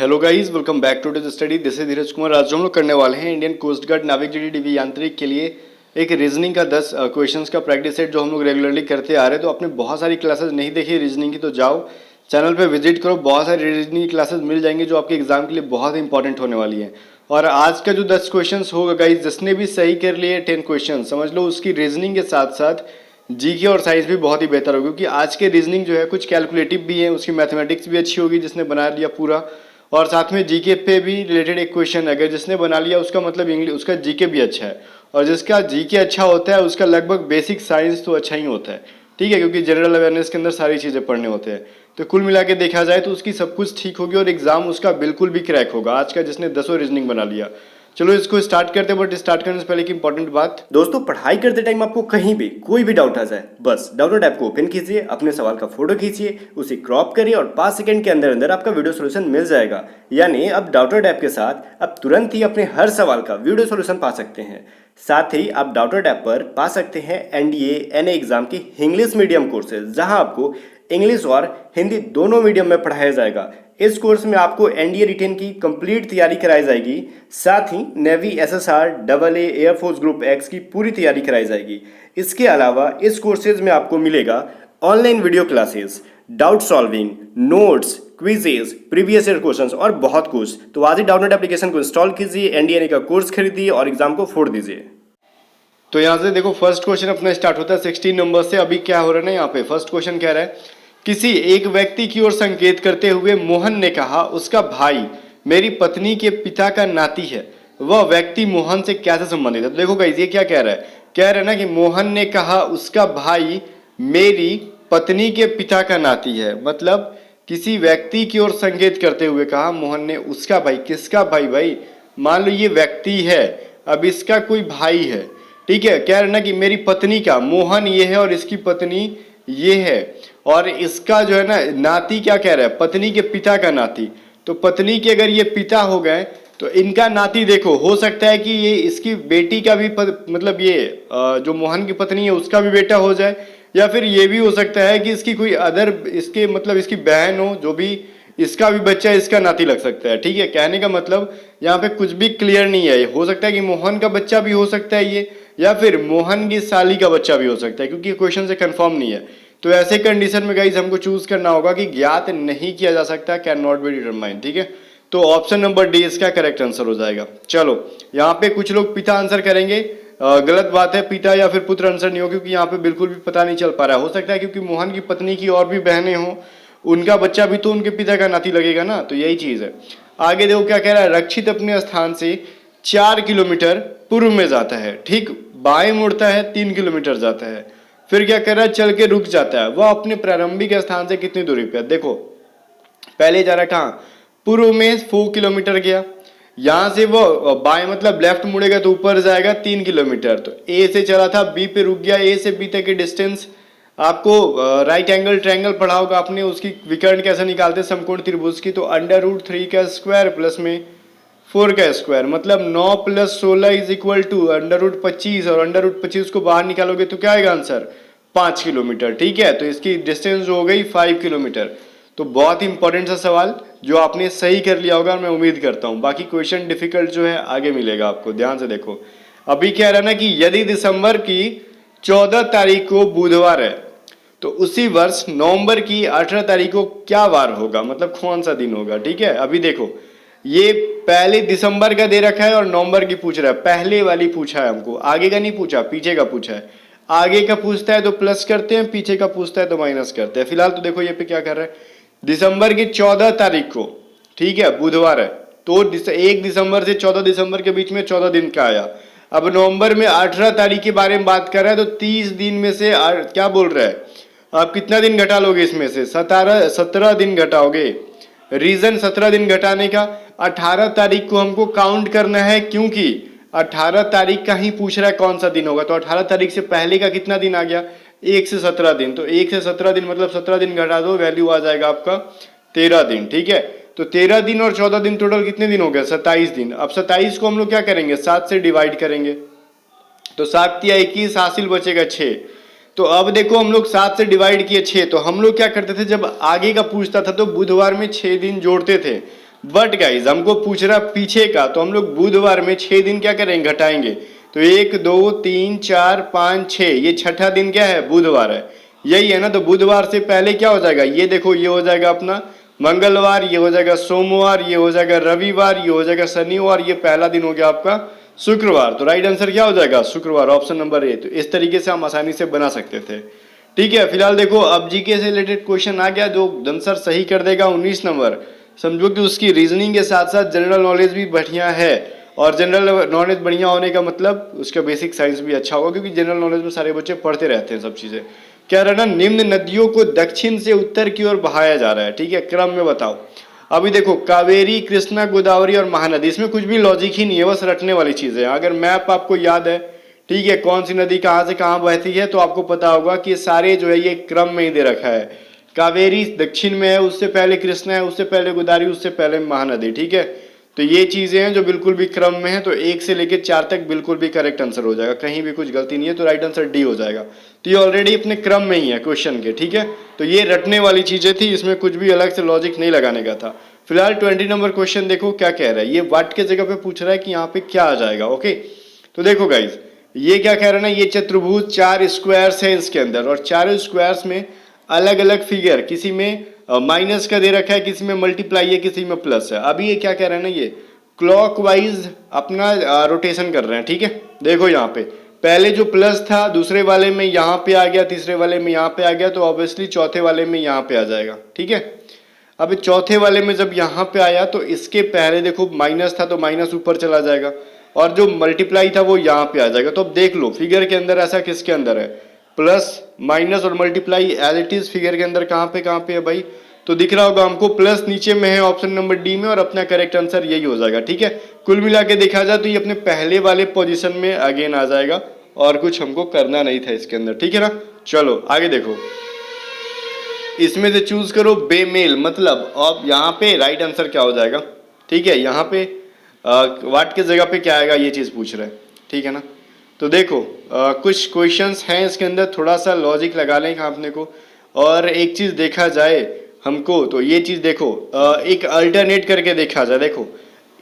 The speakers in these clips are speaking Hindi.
Hello guys, welcome back to the study. This is Dheeraj Kumar. आज हम लोग करने वाले हैं Indian coast guard Navik GD Yantrik के लिए एक रीजनिंग का 10 क्वेश्चंस का प्रैक्टिस सेट जो हम लोग रेगुलरली करते आ रहे हैं। तो आपने बहुत सारी क्लासेस नहीं देखी रीजनिंग की तो जाओ चैनल पे विजिट करो, बहुत सारी रीजनिंग क्लासेस मिल जाएंगी जो आपके एग्जाम के लिए बहुत इंपॉर्टेंट होने वाली है। और आज का जो 10 क्वेश्चन होगा गाइज, जिसने भी सही कर लिए 10 क्वेश्चन, समझ लो उसकी रीजनिंग के साथ साथ जीके और साइंस भी बहुत ही बेहतर होगी, क्योंकि आज के रीजनिंग जो है कुछ कैलकुलेटिव भी है, उसकी मैथमेटिक्स भी अच्छी होगी जिसने बना लिया पूरा, और साथ में जीके पे भी रिलेटेड एक क्वेश्चन अगर जिसने बना लिया उसका मतलब इंग्लिश उसका जीके भी अच्छा है, और जिसका जीके अच्छा होता है उसका लगभग बेसिक साइंस तो अच्छा ही होता है। ठीक है, क्योंकि जनरल अवेयरनेस के अंदर सारी चीज़ें पढ़ने होते हैं। तो कुल मिला के देखा जाए तो उसकी सब कुछ ठीक होगी और एग्जाम उसका बिल्कुल भी क्रैक होगा आज का, जिसने 10 रीजनिंग बना लिया। चलो इसको स्टार्ट करते हैं, बट स्टार्ट करने से पहले की इंपॉर्टेंट बात, दोस्तों पढ़ाई करते टाइम आपको कहीं भी कोई भी डाउट आ जाए, बस डाउटनोट ऐप को ओपन कीजिए, अपने सवाल का फोटो खींचिए, उसे क्रॉप करिए और 5 सेकंड के अंदर अंदर आपका वीडियो सोल्यूशन मिल जाएगा। यानी अब डाउटनोट ऐप के साथ आप तुरंत ही अपने हर सवाल का वीडियो सोल्यूशन पा सकते हैं। साथ ही आप डाउटनोट ऐप पर पा सकते हैं एनडीए एनए एग्जाम के इंग्लिश मीडियम कोर्सेज, जहां आपको इंग्लिश और हिंदी दोनों मीडियम में पढ़ाया जाएगा। इस कोर्स में आपको एनडीए रिटेन की कंप्लीट तैयारी कराई जाएगी, साथ ही navy SSR AA air force group X की पूरी तैयारी कराई जाएगी। इसके अलावा इस कोर्सेज में आपको मिलेगा online video classes, doubt solving, notes, quizzes, previous year questions और बहुत कुछ। तो आज ही डाउटनोट एप्लीकेशन को इंस्टॉल कीजिए, एनडीए का कोर्स खरीदिए और एग्जाम को फोड़ दीजिए। तो यहाँ से देखो फर्स्ट क्वेश्चन अपना स्टार्ट होता है 16 नंबर से। अभी क्या हो रहा है ना, यहाँ पे फर्स्ट क्वेश्चन कह रहा है किसी एक व्यक्ति की ओर संकेत करते हुए मोहन ने कहा उसका भाई मेरी पत्नी के पिता का नाती है, वह व्यक्ति मोहन से कैसे संबंधित है। तो देखो गाइस ये क्या कह रहा है, कह रहा है ना कि मोहन ने कहा उसका भाई मेरी पत्नी के पिता का नाती है, मतलब किसी व्यक्ति की ओर संकेत करते हुए कहा मोहन ने उसका भाई, किसका भाई, भाई मान लो ये व्यक्ति है, अब इसका कोई भाई है, ठीक है, कह रहा है ना कि मेरी पत्नी का, मोहन ये है और इसकी पत्नी ये है, और इसका जो है ना नाती क्या कह रहा है, पत्नी के पिता का नाती। तो पत्नी के अगर ये पिता हो गए तो इनका नाती देखो हो सकता है कि ये इसकी बेटी का भी मतलब ये जो मोहन की पत्नी है उसका भी बेटा हो जाए, या फिर ये भी हो सकता है कि इसकी कोई अदर इसके मतलब इसकी बहन हो, जो भी इसका भी बच्चा इसका नाती लग सकता है। ठीक है, कहने का मतलब यहाँ पे कुछ भी क्लियर नहीं है, हो सकता है कि मोहन का बच्चा भी हो सकता है ये, या फिर मोहन की साली का बच्चा भी हो सकता है, क्योंकि क्वेश्चन से कंफर्म नहीं है। तो ऐसे कंडीशन में गाइस हमको चूज करना होगा कि ज्ञात नहीं किया जा सकता, कैन नॉट बी डिटरमाइंड। ठीक है, तो ऑप्शन नंबर डी इसका करेक्ट आंसर हो जाएगा। चलो यहाँ पे कुछ लोग पिता आंसर करेंगे, गलत बात है, पिता या फिर पुत्र आंसर नहीं हो, क्योंकि यहाँ पे बिल्कुल भी पता नहीं चल पा रहा है। हो सकता है क्योंकि मोहन की पत्नी की और भी बहनें हों, उनका बच्चा भी तो उनके पिता का नाती लगेगा ना, तो यही चीज है। आगे देखो क्या कह रहा है, रक्षित अपने स्थान से 4 किलोमीटर पूर्व में जाता है, ठीक बाएं मुड़ता है 3 किलोमीटर जाता है, फिर क्या कर रहा है, चल के रुक जाता है। वह अपने प्रारंभिक स्थान से कितनी दूरी पे है, देखो पहले जा रहा है कहाँ, पूर्व में 4 किलोमीटर गया, यहां से वो बाएं मतलब लेफ्ट मुड़ेगा तो ऊपर जाएगा 3 किलोमीटर। तो ए से चला था बी पे रुक गया, ए से बी तक की डिस्टेंस आपको राइट एंगल ट्रायंगल पढ़ा होगा आपने, उसकी विकर्ण कैसे निकालते समकोण त्रिभुज की, तो √3 का स्क्वायर प्लस में 4 का स्क्वायर, मतलब 9 + 16 इज इक्वल टू √25, और √25 को बाहर निकालोगे तो क्या आएगा आंसर, 5 किलोमीटर। ठीक है, तो इसकी डिस्टेंस हो गई 5 किलोमीटर। तो बहुत ही इंपॉर्टेंट सा सवाल जो आपने सही कर लिया होगा, मैं उम्मीद करता हूं। बाकी क्वेश्चन डिफिकल्ट जो है आगे मिलेगा आपको, ध्यान से देखो। अभी कह रहा ना कि यदि दिसंबर की 14 तारीख को बुधवार है तो उसी वर्ष नवंबर की 18 तारीख को क्या वार होगा, मतलब कौन सा दिन होगा। ठीक है, अभी देखो ये पहले दिसंबर का दे रखा है और नवंबर की पूछ रहा है, पहले वाली पूछा है हमको, आगे का नहीं पूछा, पीछे का पूछा है। आगे का पूछता है तो प्लस करते हैं, पीछे का पूछता है तो माइनस करते हैं। फिलहाल तो देखो ये पे क्या कर रहा है, दिसंबर की 14 तारीख को, ठीक है बुधवार है, तो 1 दिसंबर से 14 दिसंबर के बीच में 14 दिन का आया। अब नवंबर में 18 तारीख के बारे में बात कर रहा है, तो 30 दिन में से क्या बोल रहा है, आप कितना दिन घटा लोगे इसमें से, 17 दिन घटाओगे। रीजन 17 दिन घटाने का, 18 तारीख को हमको काउंट करना है, क्योंकि 18 तारीख का ही पूछ रहा है कौन सा दिन होगा। तो 18 तारीख से पहले का कितना दिन आ गया, 1 से 17 दिन, तो 1 से 17 दिन मतलब 17 दिन घटा दो, वैल्यू आ जाएगा आपका 13 दिन। ठीक है, तो 13 दिन और 14 दिन टोटल कितने दिन हो गए, 27 दिन। अब 27 को हम लोग क्या करेंगे, 7 से डिवाइड करेंगे, तो 7 या 21 हासिल बचेगा 6। तो अब देखो हम लोग 7 से डिवाइड किए 6, तो हम लोग क्या करते थे, जब आगे का पूछता था तो बुधवार में 6 दिन जोड़ते थे, बट गाइज हमको पूछ रहा पीछे का, तो हम लोग बुधवार में 6 दिन क्या करेंगे, घटाएंगे। तो 1 2 3 4 5 6, ये छठा दिन क्या है, बुधवार है, यही है ना। तो बुधवार से पहले क्या हो जाएगा, ये देखो ये हो जाएगा अपना मंगलवार, ये हो जाएगा सोमवार, ये हो जाएगा रविवार, ये हो जाएगा शनिवार, ये पहला दिन हो गया आपका शुक्रवार। तो राइट आंसर क्या हो जाएगा, शुक्रवार, ऑप्शन नंबर ए। तो इस तरीके से हम आसानी से बना सकते थे। ठीक है, फिलहाल देखो अब जीके से रिलेटेड क्वेश्चन आ गया, जो आंसर सही कर देगा 19 नंबर, समझो कि उसकी रीजनिंग के साथ साथ जनरल नॉलेज भी बढ़िया है। और जनरल नॉलेज बढ़िया होने का मतलब उसका बेसिक साइंस भी अच्छा होगा, क्योंकि जनरल नॉलेज में सारे बच्चे पढ़ते रहते हैं सब चीजें। कह रहा है ना, निम्न नदियों को दक्षिण से उत्तर की ओर बहाया जा रहा है। ठीक है, क्रम में बताओ। अभी देखो कावेरी, कृष्णा, गोदावरी और महानदी, इसमें कुछ भी लॉजिक ही नहीं है, बस रटने वाली चीजें। अगर मैप आपको याद है, ठीक है, कौन सी नदी कहाँ से कहाँ बहती है, तो आपको पता होगा कि सारे जो है ये क्रम में ही दे रखा है। कावेरी दक्षिण में है, उससे पहले कृष्णा है, उससे पहले गोदावरी, उससे पहले महानदी। ठीक है, तो ये चीजें हैं जो बिल्कुल भी क्रम में है। तो 1 से लेकर 4 तक बिल्कुल भी करेक्ट आंसर हो जाएगा, कहीं भी कुछ गलती नहीं है। तो राइट आंसर डी हो जाएगा। तो ये ऑलरेडी अपने क्रम में ही है क्वेश्चन के। ठीक है, तो ये रटने वाली चीजें थी, इसमें कुछ भी अलग से लॉजिक नहीं लगाने का था। फिलहाल 20 नंबर क्वेश्चन देखो क्या कह रहा है। ये वाट के जगह पे पूछ रहा है कि यहाँ पे क्या आ जाएगा। ओके, तो देखो गाइज, ये क्या कह रहा है ना, ये चतुर्भुज 4 स्क्वायर्स है इसके अंदर, और चारों स्क्वायर्स में अलग अलग फिगर, किसी में माइनस का दे रखा है, किसी में मल्टीप्लाई है, किसी में प्लस है। अभी ये क्या कह रहा है ना, ये क्लॉकवाइज अपना रोटेशन कर रहे हैं। ठीक है, देखो यहाँ पे पहले जो प्लस था दूसरे वाले में यहाँ पे आ गया, तीसरे वाले में यहाँ पे आ गया, तो ऑब्वियसली चौथे वाले में यहाँ पे आ जाएगा। ठीक है, अब चौथे वाले में जब यहाँ पे आया तो इसके पहले देखो माइनस था, तो माइनस ऊपर चला जाएगा, और जो मल्टीप्लाई था वो यहाँ पे आ जाएगा। तो अब देख लो फिगर के अंदर ऐसा किसके अंदर है, प्लस माइनस और multiply as it is figure के अंदर कहाँ पे है भाई। तो दिख रहा होगा हमको, प्लस नीचे में है ऑप्शन नंबर डी में, और अपना करेक्ट आंसर यही हो जाएगा। ठीक है, कुल मिला के देखा जाए तो ये अपने पहले वाले पोजीशन में अगेन आ जाएगा, और कुछ हमको करना नहीं था इसके अंदर। ठीक है ना, चलो आगे देखो, इसमें से चूज करो बेमेल, मतलब अब यहाँ पे राइट आंसर क्या हो जाएगा। ठीक है, यहाँ पे वाट के जगह पे क्या आएगा, ये चीज पूछ रहे हैं। ठीक है ना, तो देखो कुछ क्वेश्चंस हैं इसके अंदर, थोड़ा सा लॉजिक लगा लें अपने को। और एक चीज देखा जाए हमको, तो ये चीज देखो एक अल्टरनेट करके देखा जाए। देखो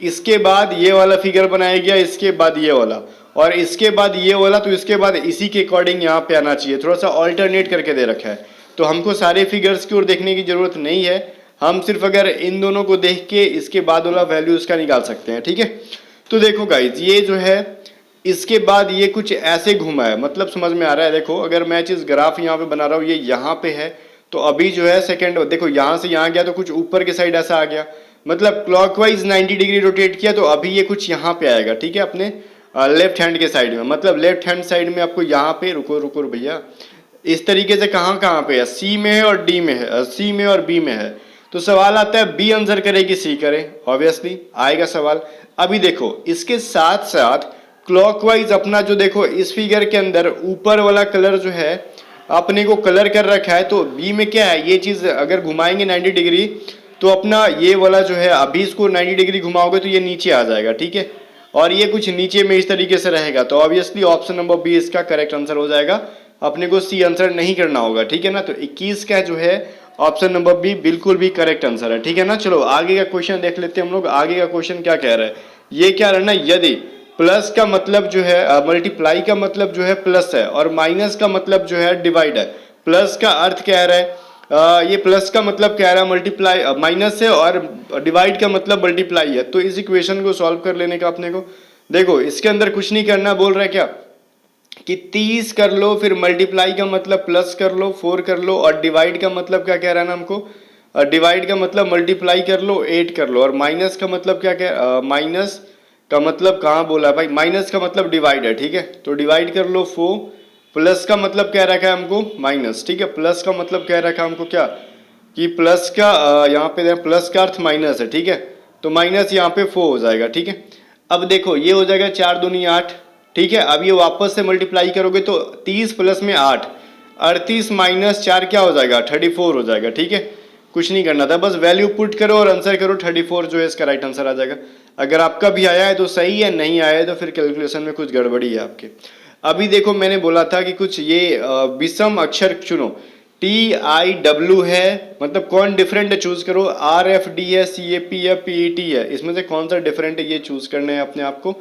इसके बाद ये वाला फिगर बनाया गया, इसके बाद ये वाला, और इसके बाद ये वाला, तो इसके बाद इसी के अकॉर्डिंग यहाँ पे आना चाहिए। थोड़ा सा अल्टरनेट करके दे रखा है, तो हमको सारे फिगर्स की ओर देखने की जरूरत नहीं है, हम सिर्फ अगर इन दोनों को देख के इसके बाद वाला वैल्यू इसका निकाल सकते हैं। ठीक है, तो देखो गाइज, ये जो है इसके बाद ये कुछ ऐसे घुमा है, मतलब समझ में आ रहा है। देखो अगर मैं चीज ग्राफ यहाँ पे बना रहा हूँ, ये यहाँ पे है, तो अभी जो है सेकंड, देखो यहाँ से यहाँ गया तो कुछ ऊपर के साइड ऐसा आ गया, मतलब क्लॉकवाइज 90 डिग्री रोटेट किया, तो अभी ये कुछ यहाँ पे आएगा। ठीक है, अपने लेफ्ट हैंड के साइड में, मतलब लेफ्ट हैंड साइड में आपको यहाँ पे, रुको रुको भैया, इस तरीके से कहाँ कहाँ पे है, सी में है और डी में है, सी में और बी में है। तो सवाल आता है बी आंसर करे कि सी करे, ऑब्वियसली आएगा सवाल। अभी देखो इसके साथ साथ क्लॉकवाइज अपना जो देखो इस फिगर के अंदर ऊपर वाला कलर जो है अपने को कलर कर रखा है, तो बी में क्या है, ये चीज अगर घुमाएंगे 90 डिग्री, तो अपना ये वाला जो है अभी इसको 90 डिग्री घुमाओगे तो ये नीचे आ जाएगा। ठीक है, और ये कुछ नीचे में इस तरीके से रहेगा, तो ऑब्वियसली ऑप्शन नंबर बी इसका करेक्ट आंसर हो जाएगा, अपने को सी आंसर नहीं करना होगा। ठीक है ना, तो 21 का जो है ऑप्शन नंबर बी बिल्कुल भी करेक्ट आंसर है। ठीक है ना, चलो आगे का क्वेश्चन देख लेते हैं हम लोग। आगे का क्वेश्चन क्या कह रहा है, ये क्या रहा ना, यदि प्लस का मतलब जो है मल्टीप्लाई का मतलब जो है प्लस है, और माइनस का मतलब जो है डिवाइड है। प्लस का अर्थ कह रहा है ये प्लस का मतलब कह रहा है मल्टीप्लाई माइनस है, और डिवाइड का मतलब मल्टीप्लाई है। तो इस इक्वेशन को सॉल्व कर लेने का अपने को, देखो इसके अंदर कुछ नहीं करना, बोल रहा है क्या कि 30 कर लो, फिर मल्टीप्लाई का मतलब प्लस कर लो, 4 कर लो, और डिवाइड का मतलब क्या कह रहा है ना हमको, डिवाइड का मतलब मल्टीप्लाई कर लो, 8 कर लो, और माइनस का मतलब क्या कह, माइनस का मतलब कहाँ बोला भाई, माइनस का मतलब डिवाइड है। ठीक है, तो डिवाइड कर लो 4, प्लस का मतलब क्या रखा है हमको, माइनस। ठीक है, प्लस का मतलब क्या रखा हमको, क्या कि प्लस का यहाँ पे प्लस का अर्थ माइनस है। ठीक है, तो माइनस यहाँ पे 4 हो जाएगा। ठीक है, अब देखो ये हो जाएगा 4 दूनी 8। ठीक है, अब ये वापस से मल्टीप्लाई करोगे तो 30 प्लस में 8, 38 माइनस 4 क्या हो जाएगा, 34 हो जाएगा। ठीक है, कुछ नहीं करना था, बस वैल्यू पुट करो और आंसर करो, 34 जो है इसका राइट आंसर आ जाएगा। अगर आपका भी आया है तो सही है, नहीं आया है तो फिर कैलकुलेशन में कुछ गड़बड़ी है आपके। अभी देखो मैंने बोला था कि कुछ ये विषम अक्षर चुनो, TIW है, मतलब कौन डिफरेंट है चूज करो। RFD है, CAP है, PET है, इसमें से कौन सा डिफरेंट है ये चूज करना है अपने आप को।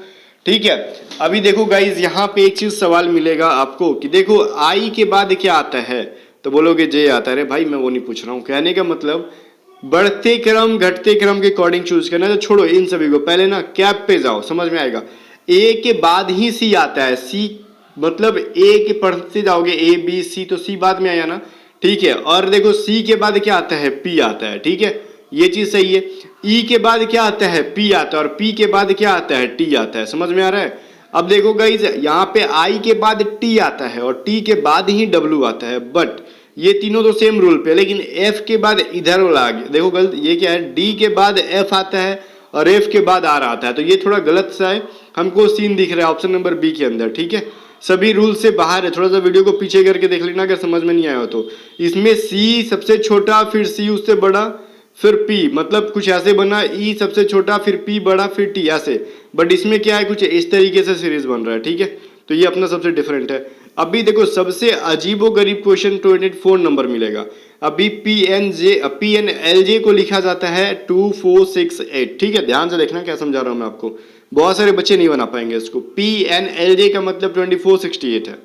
ठीक है, अभी देखो गाइज यहाँ पे एक चीज सवाल मिलेगा आपको कि देखो I के बाद क्या आता है, तो बोलोगे J आता है। अरे भाई मैं वो नहीं पूछ रहा हूँ, कहने का मतलब बढ़ते क्रम घटते क्रम के अकॉर्डिंग चूज करना है। तो छोड़ो इन सभी को, पहले ना कैप पे जाओ, समझ में आएगा। A के बाद ही C आता है, C मतलब A के पढ़ते जाओगे A B C, तो C बाद में आया ना, ठीक है। और देखो C के बाद क्या आता है, P आता है, ठीक है, ये चीज सही है। E के बाद क्या आता है, P आता है, और P के बाद क्या आता है, T आता है, समझ में आ रहा है। अब देखो गाइज यहाँ पे I के बाद T आता है और T के बाद ही W आता है, बट ये तीनों तो सेम रूल पे, लेकिन F के बाद इधर वाला आ गया, देखो गलत, ये क्या है, D के बाद F आता है और F के बाद R आता है, तो ये थोड़ा गलत सा है। हमको सीन दिख रहा है ऑप्शन नंबर B के अंदर, ठीक है, सभी रूल से बाहर है। थोड़ा सा वीडियो को पीछे करके देख लेना अगर समझ में नहीं आया हो तो। इसमें C सबसे छोटा, फिर C उससे बड़ा, फिर P, मतलब कुछ ऐसे बना, E सबसे छोटा, फिर P बड़ा, फिर T ऐसे, बट इसमें क्या है, कुछ इस तरीके से सीरीज बन रहा है, ठीक है। तो ये अपना सबसे डिफरेंट है। अभी देखो सबसे अजीबो गरीब क्वेश्चन 24 नंबर मिलेगा। अभी PNLJ को लिखा जाता है 2468, ठीक है, ध्यान से देखना क्या समझा रहा हूं मैं आपको, बहुत सारे बच्चे नहीं बना पाएंगे इसको। PNLJ का मतलब 2468 है।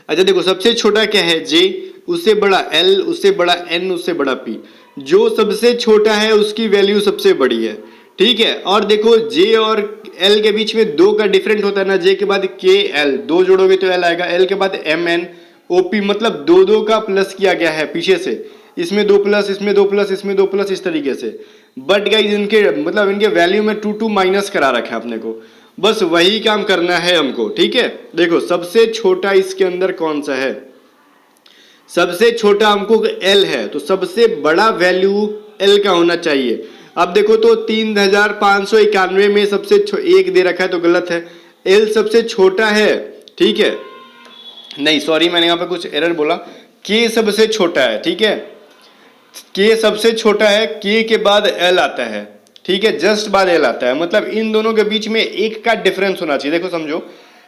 अच्छा देखो सबसे छोटा क्या है, J, उससे बड़ा L, उससे बड़ा N, उससे बड़ा P। जो सबसे छोटा है उसकी वैल्यू सबसे बड़ी है, ठीक है। और देखो J और L के बीच में 2 का डिफरेंट होता है ना, J के बाद KL, 2 जोड़ोगे तो L आएगा, L के बाद MNOP, मतलब 2 का प्लस किया गया है पीछे से, इसमें 2 प्लस, इसमें 2 प्लस, इसमें 2 प्लस, इस तरीके से। बट गाइज इनके मतलब इनके वैल्यू में 2 माइनस करा रखा है अपने को, बस वही काम करना है हमको, ठीक है। देखो सबसे छोटा इसके अंदर कौन सा है, सबसे छोटा हमको L है, तो सबसे बड़ा वैल्यू L का होना चाहिए। अब देखो तो 3591 में सबसे एक दे रखा है तो गलत है, L सबसे छोटा है, ठीक है, नहीं सॉरी मैंने यहाँ पे कुछ एरर बोला, K सबसे छोटा है, ठीक है, K सबसे छोटा है, K के बाद L आता है, ठीक है, जस्ट बाद L आता है, मतलब इन दोनों के बीच में 1 का डिफरेंस होना चाहिए। देखो समझो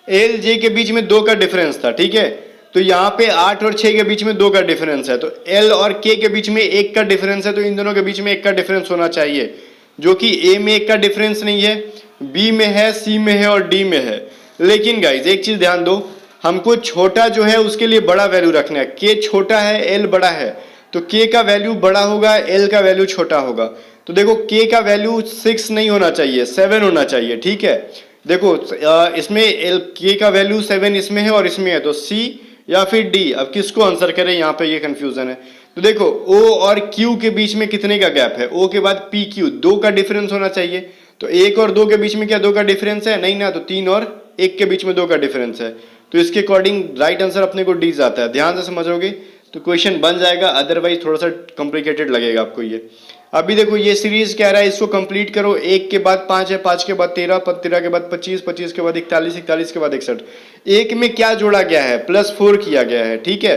L J के बीच में 2 का डिफरेंस था, ठीक है, तो यहाँ पे 8 और 6 के बीच में 2 का डिफरेंस है, तो L और K के बीच में 1 का डिफरेंस है, तो इन दोनों के बीच में 1 का डिफरेंस होना चाहिए, जो कि A में 1 का डिफरेंस नहीं है, B में है, C में है और D में है। लेकिन गाइज एक चीज ध्यान दो, हमको छोटा जो है उसके लिए बड़ा वैल्यू रखना है। K छोटा है, L बड़ा है, तो K का वैल्यू बड़ा होगा, L का वैल्यू छोटा होगा। तो देखो K का वैल्यू 6 नहीं होना चाहिए, 7 होना चाहिए, ठीक है। देखो इसमें K का वैल्यू 7 इसमें है और इसमें है, तो C या फिर D, अब किसको आंसर करें, यहाँ पे ये कंफ्यूजन है। तो देखो O और Q के बीच में कितने का गैप है, O के बाद PQ, 2 का डिफरेंस होना चाहिए, तो 1 और 2 के बीच में क्या 2 का डिफरेंस है, नहीं ना, तो 3 और 1 के बीच में 2 का डिफरेंस है, तो इसके अकॉर्डिंग राइट आंसर अपने को D आता है। ध्यान से समझोगे तो क्वेश्चन बन जाएगा, अदरवाइज थोड़ा सा कॉम्प्लिकेटेड लगेगा आपको ये। अभी देखो ये सीरीज कह रहा है इसको कंप्लीट करो, 1 के बाद 5 है, 5 के बाद 13, 13 के बाद 25, 25 के बाद 41, 41 के बाद 61। 1 में क्या जोड़ा गया है, +4 किया गया है, ठीक है।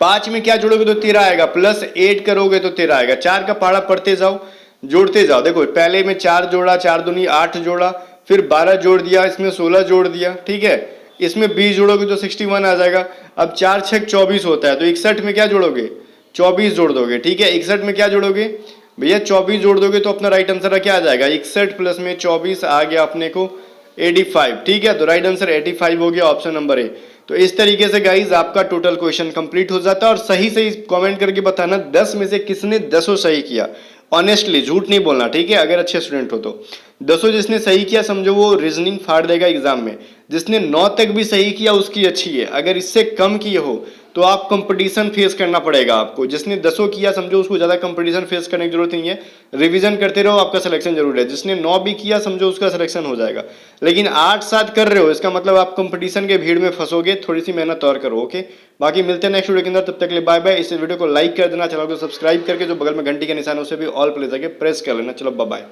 5 में क्या जोड़ोगे तो 13 आएगा, +8 करोगे तो 13 आएगा। 4 का पहाड़ा पढ़ते जाओ, जोड़ते जाओ। देखो पहले में 4 जोड़ा, 4 दूनी 8 जोड़ा, फिर 12 जोड़ दिया, इसमें 16 जोड़ दिया, ठीक है, इसमें 20 जोड़ोगे तो 61 आ जाएगा। अब 4 6 24 होता है, तो 61 में क्या जोड़ोगे, 24 जोड़ दोगे, ठीक है। 61 में क्या जोड़ोगे भैया, 24 जोड़ दोगे तो अपना राइट आंसर क्या आ जाएगा, 61 प्लस में 24 आ गया अपने को 85, ठीक है। तो राइट आंसर 85 हो गया, ऑप्शन नंबर ए। तो इस तरीके से गाइज आपका टोटल क्वेश्चन कंप्लीट हो जाता है। और सही सही कमेंट करके बताना 10 में से किसने 10 सही किया, ऑनेस्टली झूठ नहीं बोलना, ठीक है, अगर अच्छे स्टूडेंट हो तो। 10 जिसने सही किया समझो वो रीजनिंग फाड़ देगा एग्जाम में। जिसने 9 तक भी सही किया उसकी अच्छी है, अगर इससे कम किए हो तो आप कंपटीशन फेस करना पड़ेगा आपको। जिसने 10 किया समझो उसको ज़्यादा कंपटीशन फेस करने की जरूरत नहीं है, रिवीजन करते रहो, आपका सिलेक्शन जरूर है। जिसने 9 भी किया समझो उसका सिलेक्शन हो जाएगा, लेकिन 8 7 कर रहे हो इसका मतलब आप कंपटीशन के भीड़ में फंसोगे, थोड़ी सी मेहनत और करो, ओके। बाकी मिलते हैं नेक्स्ट वीडियो के अंदर, तब तक के लिए बाय बाय। इस वीडियो को लाइक कर देना, चैनल को सब्सक्राइब करके जो बगल में घंटी के निशान है उसे भी ऑल पे ले जाके प्रेस कर लेना। चलो बाय बाय।